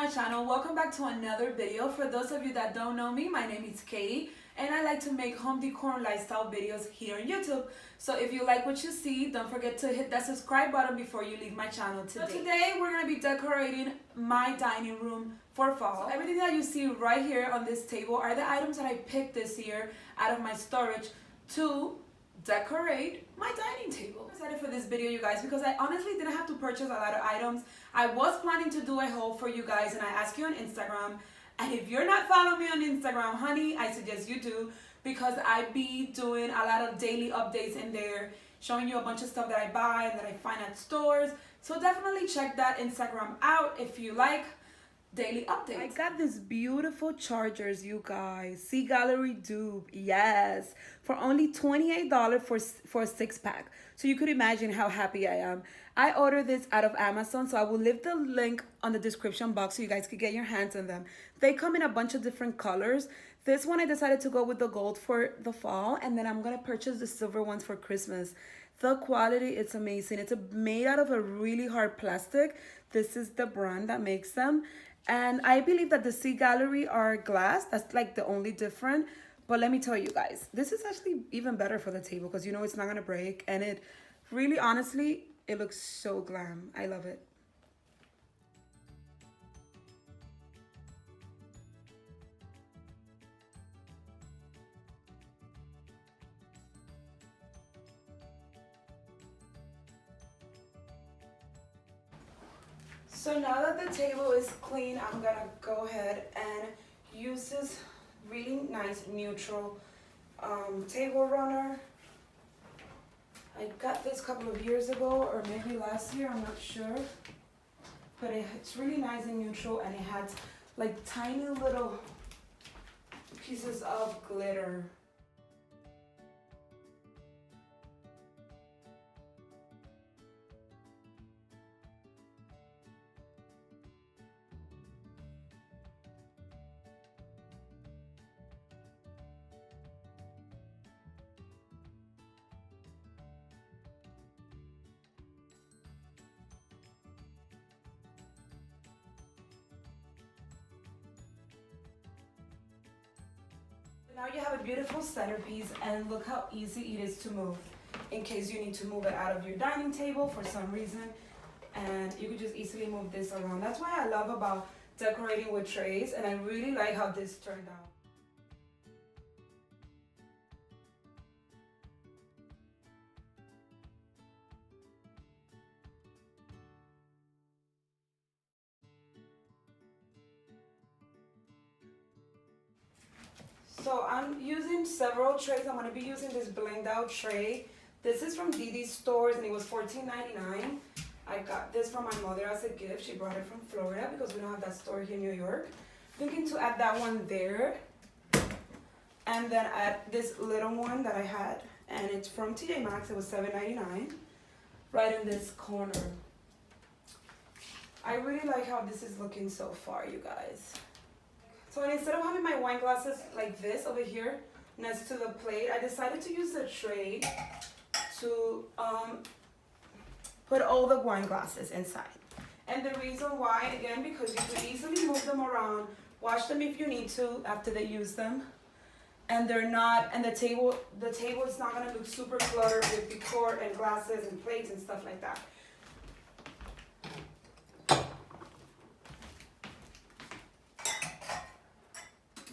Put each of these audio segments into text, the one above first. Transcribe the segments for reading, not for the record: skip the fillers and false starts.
my channel. Welcome back to another video. For those of you that don't know me, my name is Katie and I like to make home decor and lifestyle videos here on YouTube. So if you like what you see, don't forget to hit that subscribe button before you leave my channel today. So today we're going to be decorating my dining room for fall. So everything that you see right here on this table are the items that I picked this year out of my storage to decorate my dining table. I'm excited for this video, you guys, because I honestly didn't have to purchase a lot of items. I was planning to do a haul for you guys and I asked you on Instagram, and if you're not following me on Instagram, honey, I suggest you do, because I be doing a lot of daily updates in there, showing you a bunch of stuff that I buy and that I find at stores. So definitely check that Instagram out if you like daily updates. I got these beautiful chargers, you guys. Zgallerie dupe, yes, for only $28 for a 6-pack. So you could imagine how happy I am. I ordered this out of Amazon, so I will leave the link on the description box so you guys could get your hands on them. They come in a bunch of different colors. This one I decided to go with the gold for the fall, and then I'm gonna purchase the silver ones for Christmas. The quality, it's amazing. It's made out of a really hard plastic. This is the brand that makes them. And I believe that the Zgallerie are glass. That's like the only different. But let me tell you guys, this is actually even better for the table because you know it's not gonna break. And it really, honestly, it looks so glam. I love it. So now that the table is clean, I'm gonna go ahead and use this really nice neutral table runner. I got this a couple of years ago, or maybe last year, I'm not sure. But it's really nice and neutral, and it has like tiny little pieces of glitter. Now you have a beautiful centerpiece, and look how easy it is to move in case you need to move it out of your dining table for some reason, and you could just easily move this around. That's why I love about decorating with trays, and I really like how this turned out. So I'm using several trays. I'm gonna be using this blend out tray. This is from Didi's stores and it was $14.99. I got this from my mother as a gift. She brought it from Florida because we don't have that store here in New York. Thinking to add that one there. And then add this little one that I had. And it's from TJ Maxx. It was $7.99. Right in this corner. I really like how this is looking so far, you guys. So instead of having my wine glasses like this over here next to the plate, I decided to use the tray to put all the wine glasses inside. And the reason why, again, because you can easily move them around, wash them if you need to after they use them, and they're not, and the table is not gonna look super cluttered with decor and glasses and plates and stuff like that.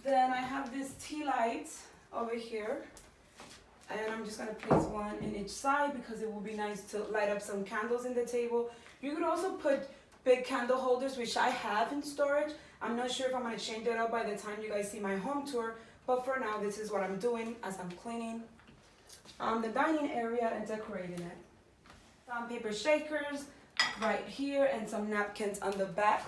Then I have this tea light over here, and I'm just gonna place one in each side because it will be nice to light up some candles in the table. You could also put big candle holders, which I have in storage. I'm not sure if I'm gonna change it up by the time you guys see my home tour, but for now, this is what I'm doing as I'm cleaning the dining area and decorating it. Some paper shakers right here and some napkins on the back.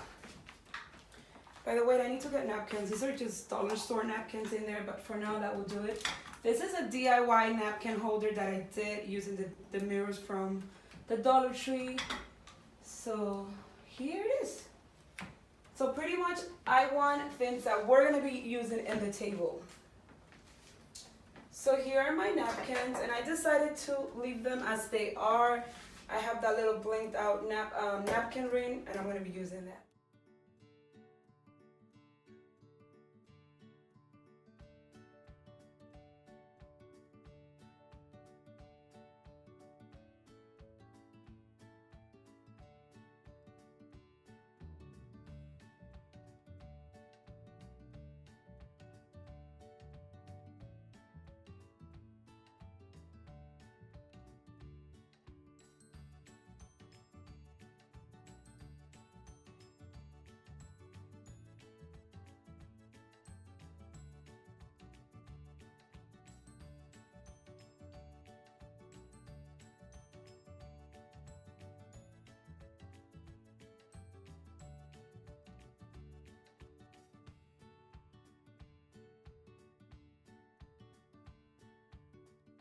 By the way, I need to get napkins. These are just dollar store napkins in there, but for now that will do it. This is a DIY napkin holder that I did using the mirrors from the Dollar Tree. So here it is. So pretty much I want things that we're gonna be using in the table. So here are my napkins, and I decided to leave them as they are. I have that little blinked out napkin ring, and I'm gonna be using that.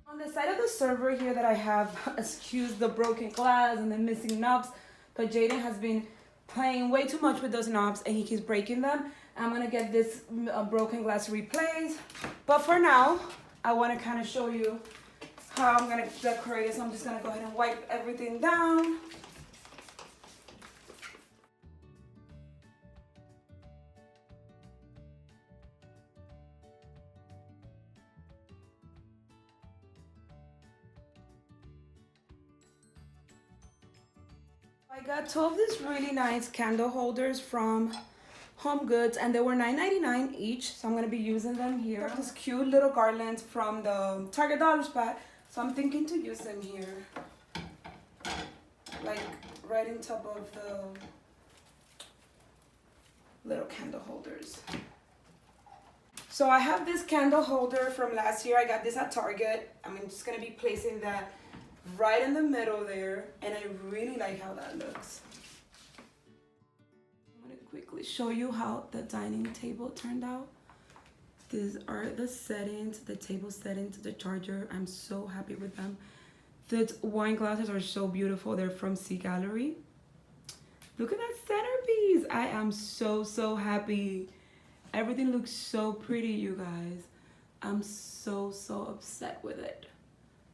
On the side of the server here that I have, excuse the broken glass and the missing knobs, but Jaden has been playing way too much with those knobs and he keeps breaking them. I'm gonna get this broken glass replaced. But for now, I wanna kind of show you how I'm gonna decorate it. So I'm just gonna go ahead and wipe everything down. I got 2 of these really nice candle holders from Home Goods and they were $9.99 each, so I'm going to be using them here. This cute little garland from the Target dollar spot, so I'm thinking to use them here, like right on top of the little candle holders. So I have this candle holder from last year. I got this at Target. I'm just going to be placing that right in the middle there, and I really like how that looks. I'm going to quickly show you how the dining table turned out. These are the settings, the table settings, the charger. I'm so happy with them. The wine glasses are so beautiful. They're from Zgallerie. Look at that centerpiece. I am so happy. Everything looks so pretty, you guys. I'm so upset with it.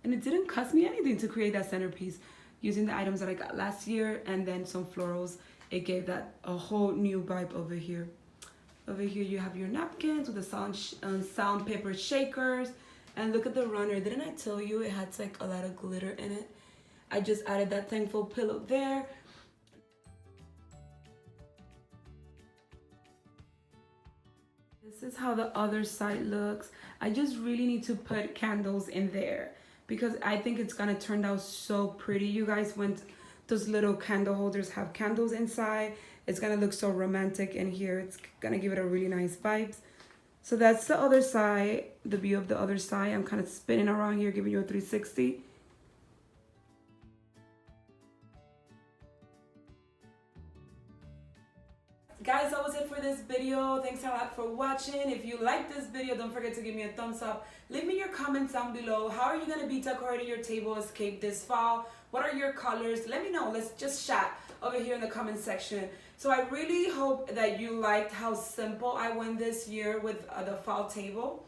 And it didn't cost me anything to create that centerpiece. Using the items that I got last year and then some florals, it gave that a whole new vibe over here. Over here you have your napkins with the sound paper shakers. And look at the runner. Didn't I tell you it had like a lot of glitter in it? I just added that thankful pillow there. This is how the other side looks. I just really need to put candles in there because I think it's gonna turn out so pretty, you guys, when those little candle holders have candles inside. It's gonna look so romantic in here. It's gonna give it a really nice vibes. So that's the other side, the view of the other side. I'm kind of spinning around here, giving you a 360. Guys, that was it for this video. Thanks a lot for watching. If you like this video, don't forget to give me a thumbs up. Leave me your comments down below. How are you going to be decorating your tablescape this fall? What are your colors? Let me know. Let's just chat over here in the comment section. So I really hope that you liked how simple I went this year with the fall table.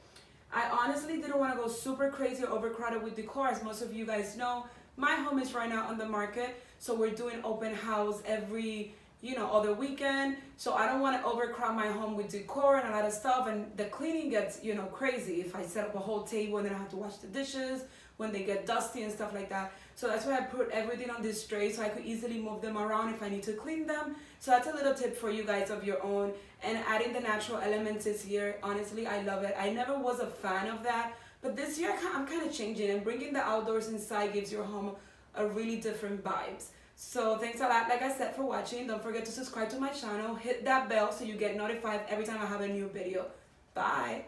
I honestly didn't want to go super crazy or overcrowded with decor. As most of you guys know, my home is right now on the market. So we're doing open house every other weekend. So I don't want to overcrowd my home with decor and a lot of stuff, and the cleaning gets, crazy if I set up a whole table and then I have to wash the dishes when they get dusty and stuff like that. So that's why I put everything on this tray so I could easily move them around if I need to clean them. So that's a little tip for you guys of your own. And adding the natural elements this year, honestly, I love it. I never was a fan of that, but this year I'm kind of changing, and bringing the outdoors inside gives your home a really different vibes. So thanks a lot, like I said, for watching. Don't forget to subscribe to my channel. Hit that bell so you get notified every time I have a new video. Bye.